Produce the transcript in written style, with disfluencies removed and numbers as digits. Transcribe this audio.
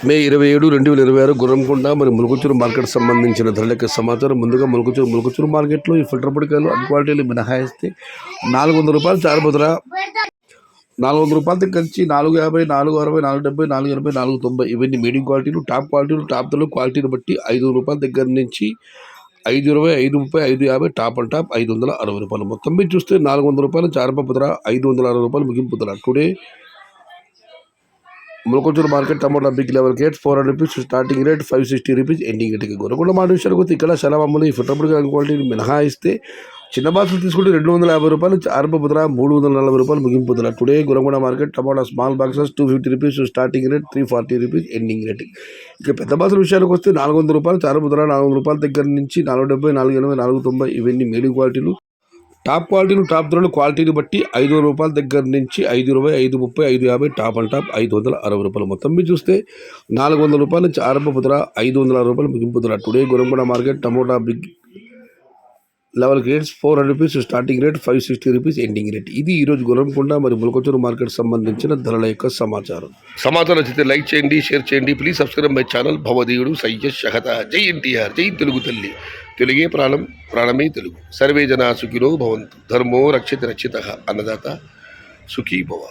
మే 27, 2026 గుర్రంకొండ మరి ములుగుచూరు మార్కెట్ సంబంధించిన ధరల యొక్క సమాచారం. ముందుగా ములుగుచూరు మార్కెట్లో ఈ ఫిల్టర్ పొడికాయలు అన్ని క్వాలిటీలు మినహాయిస్తే 400 రూపాయలు చారు ధర. 400 రూపాయల దగ్గర నుంచి 450, 460, 470, 480, 490 ఇవన్నీ మీడియం క్వాలిటీలు. టాప్ క్వాలిటీలు టాప్ ధరలు క్వాలిటీని బట్టి 500 రూపాయల దగ్గర నుంచి 520, 530, 550 టాప్ అండ్ టాప్ 560 రూపాయలు. మొత్తం మీద చూస్తే 400 రూపాయలు చారుపప్పు ధర, 560 రూపాయలు ముగింపు ధర. టుడే ములకొంచూరు market tomato big level rate 400 rupees starting rate, 560 rupees ending రేట్కి. గొరకొండ మాట విషయానికి వస్తే ఇక్కడ చాలా మామూలు ఈ ఫిల్టర్ పొడి క్వాలిటీని మినహాయిస్తే చిన్న బాక్సులు తీసుకుంటే 250 రూపాయలు చారుపప్పు ధర, 340 రూపాయలు ముగింపు ధర. Today Gurakonda market tomato small boxes 250 rupees starting rate, 340 rupees ending rate. ఇక పెద్ద బాక్సుల విషయానికి వస్తే 400 రూపాయలు చారుపప్పు ధర, 400 రూపాయల దగ్గర నుంచి 470, 480, 490 ఇవన్నీ మీడియం క్వాలిటీలు. టాప్ క్వాలిటీలు టాప్ ధరలు క్వాలిటీని బట్టి 500 రూపాయల దగ్గర నుంచి 520, 530, 550 టాప్ అండ్ టాప్ 560 రూపాయలు. మొత్తం మీద చూస్తే 400 రూపాయలు చారుపప్పు ధర, 560 రూపాయలు ముగింపు ధర. Today Gurakonda market tomato big level rates 400 rupees starting rate, 560 rupees ending rate. ఇది ఈరోజు గుర్రంకొండ మరి ములకొంచూరు మార్కెట్ సంబంధించిన ధరల యొక్క సమాచారం. నచ్చితే లైక్ చేయండి, షేర్ చేయండి. Please subscribe my channel. భవదీయుడు సయ్యద్ షహత. జై ఎన్టీఆర్, జై తెలుగు తల్లి. తెలుగే ప్రాణం, ప్రాణమే తెలుగు. సర్వే జనా సుఖినో భవంతు. ధర్మో రక్షిత రక్షిత. అన్నదాత సుఖీ భవ.